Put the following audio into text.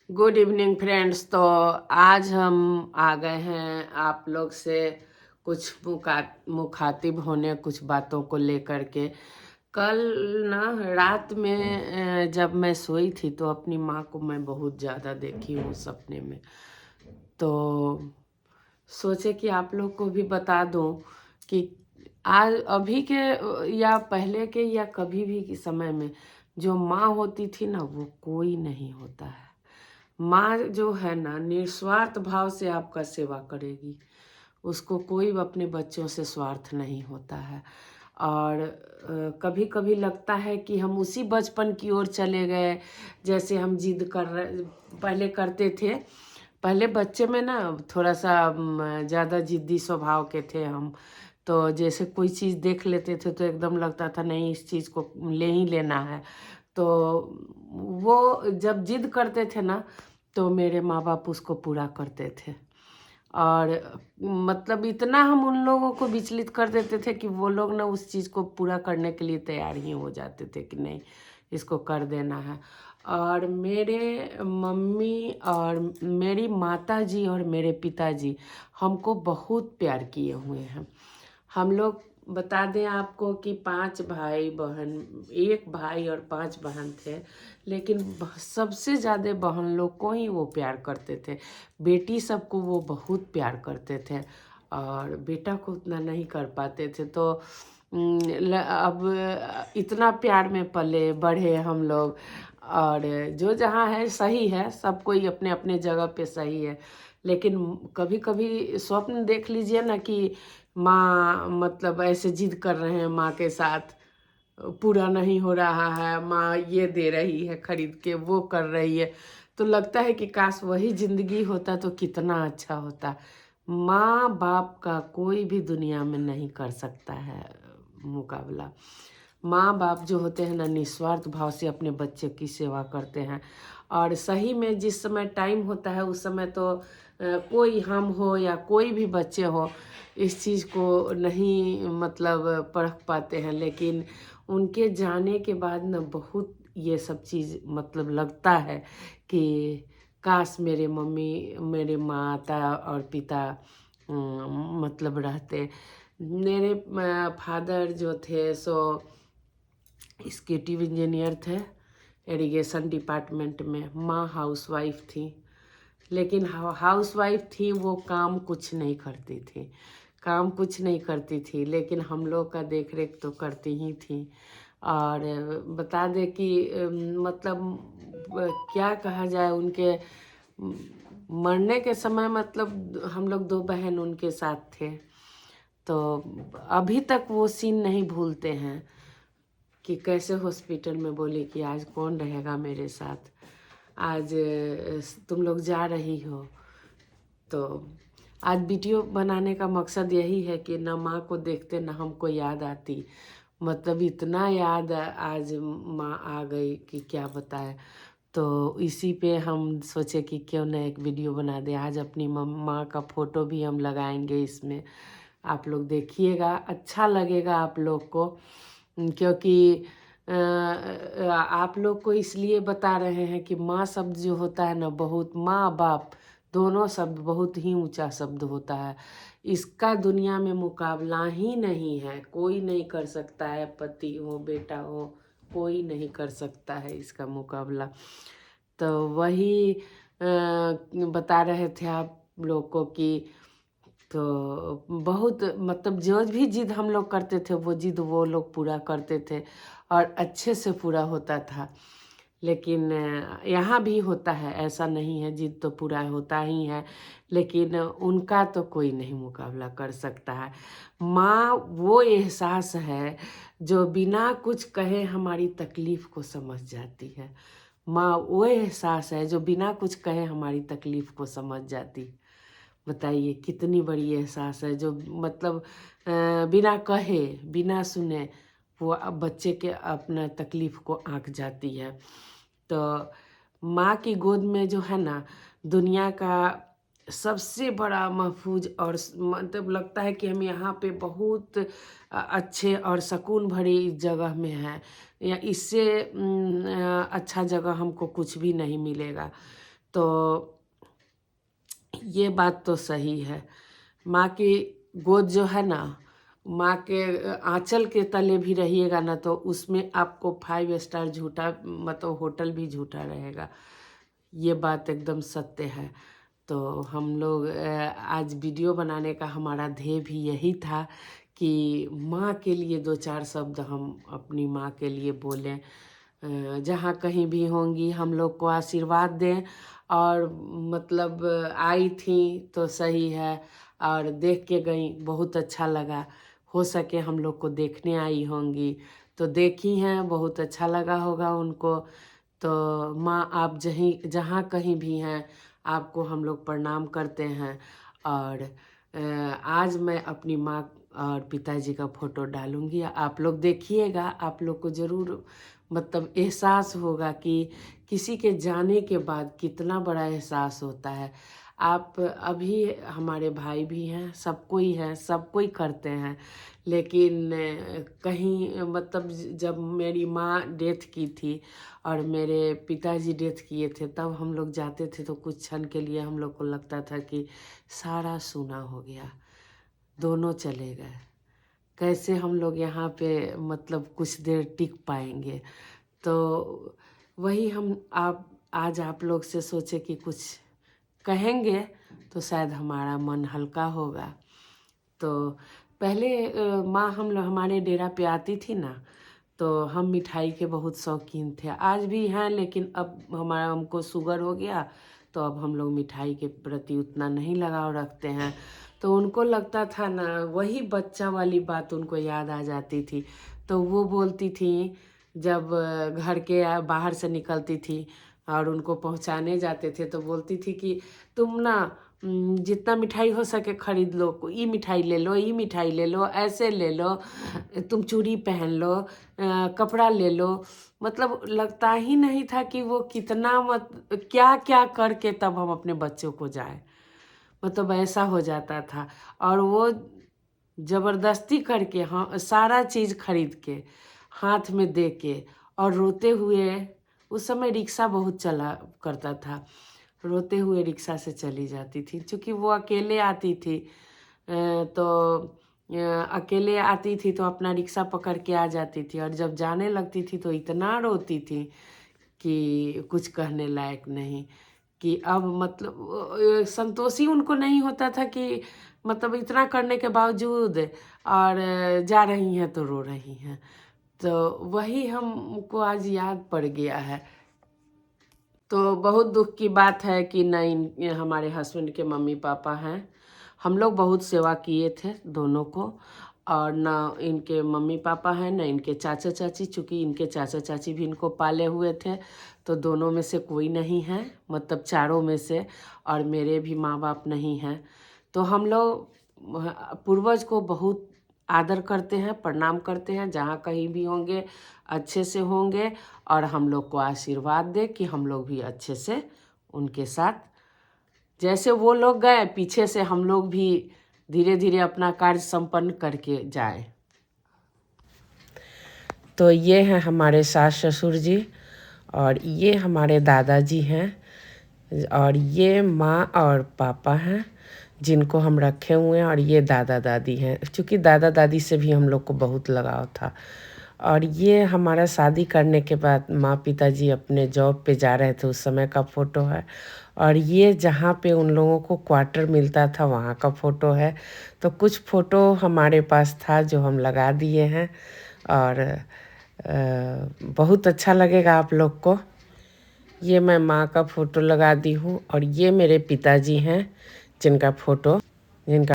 Good evening friends. तो आज हम आ गए हैं आप लोग से कुछ मुखातिब होने कुछ बातों को लेकर के। कल ना रात में जब मैं सोई थी तो अपनी माँ को मैं बहुत ज़्यादा देखी हूँ सपने में। तो सोचे कि आप लोग को भी बता दूं कि आज अभी के या पहले के या कभी भी के समय में जो माँ होती थी ना वो कोई नहीं होता है। माँ जो है ना निस्वार्थ भाव से आपका सेवा करेगी। उसको कोई अपने बच्चों से स्वार्थ नहीं होता है। और कभी कभी लगता है कि हम उसी बचपन की ओर चले गए जैसे हम जिद कर रहे पहले करते थे। पहले बच्चे में ना थोड़ा सा ज़्यादा जिद्दी स्वभाव के थे हम। तो जैसे कोई चीज़ देख लेते थे तो एकदम लगता था नहीं इस चीज़ को ले ही लेना है। तो वो जब जिद करते थे ना तो मेरे माँ बाप उसको पूरा करते थे। और मतलब इतना हम उन लोगों को विचलित कर देते थे कि वो लोग ना उस चीज़ को पूरा करने के लिए तैयार ही हो जाते थे कि नहीं इसको कर देना है। और मेरे मम्मी और मेरी माता जी और मेरे पिताजी हमको बहुत प्यार किए हुए हैं। हम लोग बता दें आपको कि 5 भाई बहन, 1 भाई और 5 बहन थे। लेकिन सबसे ज़्यादा बहन लोग को ही वो प्यार करते थे। बेटी सबको वो बहुत प्यार करते थे और बेटा को उतना नहीं कर पाते थे। तो अब इतना प्यार में पले बढ़े हम लोग। और जो जहाँ है सही है, सब कोई अपने अपने जगह पे सही है। लेकिन कभी कभी स्वप्न देख लीजिए ना कि माँ मतलब ऐसे जिद कर रहे हैं, माँ के साथ पूरा नहीं हो रहा है, माँ ये दे रही है खरीद के, वो कर रही है। तो लगता है कि काश वही जिंदगी होता तो कितना अच्छा होता। माँ बाप का कोई भी दुनिया में नहीं कर सकता है मुकाबला। माँ बाप जो होते हैं ना निस्वार्थ भाव से अपने बच्चे की सेवा करते हैं। और सही में जिस समय टाइम होता है उस समय तो कोई हम हो या कोई भी बच्चे हो इस चीज़ को नहीं मतलब परख पाते हैं। लेकिन उनके जाने के बाद ना बहुत ये सब चीज़ मतलब लगता है कि काश मेरे मम्मी मेरे माता और पिता मतलब रहते। मेरे फादर जो थे सो एक्जीक्यूटिव इंजीनियर थे इरिगेशन डिपार्टमेंट में। माँ हाउसवाइफ थी। लेकिन हाउसवाइफ थी वो काम कुछ नहीं करती थी, काम कुछ नहीं करती थी लेकिन हम लोग का देख रेख तो करती ही थी। और बता दे कि मतलब क्या कहा जाए उनके मरने के समय मतलब हम लोग 2 बहन उनके साथ थे। तो अभी तक वो सीन नहीं भूलते हैं कि कैसे हॉस्पिटल में बोली कि आज कौन रहेगा मेरे साथ, आज तुम लोग जा रही हो। तो आज वीडियो बनाने का मकसद यही है कि ना माँ को देखते ना हमको याद आती। मतलब इतना याद आज माँ आ गई कि क्या बताए। तो इसी पे हम सोचे कि क्यों ना एक वीडियो बना दे। आज अपनी माँ का फ़ोटो भी हम लगाएंगे इसमें, आप लोग देखिएगा, अच्छा लगेगा आप लोग को। क्योंकि आप लोग को इसलिए बता रहे हैं कि माँ शब्द जो होता है ना बहुत, माँ बाप दोनों शब्द बहुत ही ऊंचा शब्द होता है। इसका दुनिया में मुकाबला ही नहीं है, कोई नहीं कर सकता है, पति हो बेटा हो कोई नहीं कर सकता है इसका मुकाबला। तो वही बता रहे थे आप लोग को कि तो बहुत मतलब जो भी जिद हम लोग करते थे वो जिद वो लोग पूरा करते थे और अच्छे से पूरा होता था। लेकिन यहाँ भी होता है, ऐसा नहीं है, जिद तो पूरा होता ही है। लेकिन उनका तो कोई नहीं मुकाबला कर सकता है। माँ वो एहसास है जो बिना कुछ कहे हमारी तकलीफ़ को समझ जाती है। माँ वो एहसास है जो बिना कुछ कहे हमारी तकलीफ़ को समझ जाती। बताइए कितनी बड़ी एहसास है जो मतलब बिना कहे बिना सुने वो अब बच्चे के अपना तकलीफ़ को आंक जाती है। तो माँ की गोद में जो है ना दुनिया का सबसे बड़ा महफूज और मतलब लगता है कि हम यहाँ पे बहुत अच्छे और सुकून भरी जगह में हैं, या इससे अच्छा जगह हमको कुछ भी नहीं मिलेगा। तो ये बात तो सही है। माँ की गोद जो है ना, माँ के आंचल के तले भी रहिएगा ना तो उसमें आपको 5 स्टार झूठा मतलब होटल भी झूठा रहेगा। ये बात एकदम सत्य है। तो हम लोग आज वीडियो बनाने का हमारा ध्येय भी यही था कि माँ के लिए 2-4 शब्द हम अपनी माँ के लिए बोलें। जहाँ कहीं भी होंगी हम लोग को आशीर्वाद दें। और मतलब आई थी तो सही है, और देख के गई, बहुत अच्छा लगा। हो सके हम लोग को देखने आई होंगी तो देखी हैं, बहुत अच्छा लगा होगा उनको। तो माँ आप जहाँ कहीं भी हैं आपको हम लोग प्रणाम करते हैं। और आज मैं अपनी माँ और पिताजी का फ़ोटो डालूँगी, आप लोग देखिएगा। आप लोग को ज़रूर मतलब एहसास होगा कि किसी के जाने के बाद कितना बड़ा एहसास होता है। आप अभी हमारे भाई भी हैं, सब कोई है, सब कोई करते हैं, लेकिन कहीं मतलब जब मेरी माँ डेथ की थी और मेरे पिताजी डेथ किए थे तब हम लोग जाते थे तो कुछ क्षण के लिए हम लोग को लगता था कि सारा सूना हो गया, दोनों चले गए, कैसे हम लोग यहाँ पे मतलब कुछ देर टिक पाएंगे। तो वही हम आज आप लोग से सोचे कि कुछ कहेंगे तो शायद हमारा मन हल्का होगा। तो पहले माँ हमारे डेरा पे आती थी ना तो हम मिठाई के बहुत शौकीन थे, आज भी हैं, लेकिन अब हमको शुगर हो गया तो अब हम लोग मिठाई के प्रति उतना नहीं लगाव रखते हैं। तो उनको लगता था ना, वही बच्चा वाली बात उनको याद आ जाती थी। तो वो बोलती थी जब घर के बाहर से निकलती थी और उनको पहुंचाने जाते थे तो बोलती थी कि तुम ना जितना मिठाई हो सके खरीद लो, ये मिठाई ले लो, ये मिठाई ले लो, ऐसे ले लो, तुम चूड़ी पहन लो, कपड़ा ले लो। मतलब लगता ही नहीं था कि वो कितना क्या क्या करके तब हम अपने बच्चों को जाए, मतलब ऐसा हो जाता था। और वो ज़बरदस्ती करके हाँ सारा चीज़ खरीद के हाथ में दे के और रोते हुए, उस समय रिक्शा बहुत चला करता था, रोते हुए रिक्शा से चली जाती थी। क्योंकि वो अकेले आती थी तो अकेले आती थी तो अपना रिक्शा पकड़ के आ जाती थी, और जब जाने लगती थी तो इतना रोती थी कि कुछ कहने लायक नहीं। कि अब मतलब संतोष ही उनको नहीं होता था कि मतलब इतना करने के बावजूद और जा रही हैं तो रो रही हैं। तो वही हमको आज याद पड़ गया है। तो बहुत दुख की बात है कि नहीं हमारे हस्बैंड के मम्मी पापा हैं। हम लोग बहुत सेवा किए थे दोनों को, और ना इनके मम्मी पापा हैं ना इनके चाचा चाची, चूँकि इनके चाचा चाची भी इनको पाले हुए थे। तो दोनों में से कोई नहीं है, मतलब चारों में से, और मेरे भी माँ बाप नहीं हैं। तो हम लोग पूर्वज को बहुत आदर करते हैं, प्रणाम करते हैं, जहाँ कहीं भी होंगे अच्छे से होंगे, और हम लोग को आशीर्वाद दे कि हम लोग भी अच्छे से उनके साथ, जैसे वो लोग गए पीछे से हम लोग भी धीरे धीरे अपना कार्य संपन्न करके जाए। तो ये हैं हमारे सास ससुर जी, और ये हमारे दादाजी हैं, और ये माँ और पापा हैं जिनको हम रखे हुए हैं, और ये दादा दादी हैं, क्योंकि दादा दादी से भी हम लोग को बहुत लगाव था। और ये हमारा शादी करने के बाद माँ पिताजी अपने जॉब पे जा रहे थे उस समय का फ़ोटो है, और ये जहाँ पे उन लोगों को क्वार्टर मिलता था वहाँ का फ़ोटो है। तो कुछ फ़ोटो हमारे पास था जो हम लगा दिए हैं, और बहुत अच्छा लगेगा आप लोग को। ये मैं माँ का फ़ोटो लगा दी हूँ, और ये मेरे पिताजी हैं जिनका फ़ोटो जिनका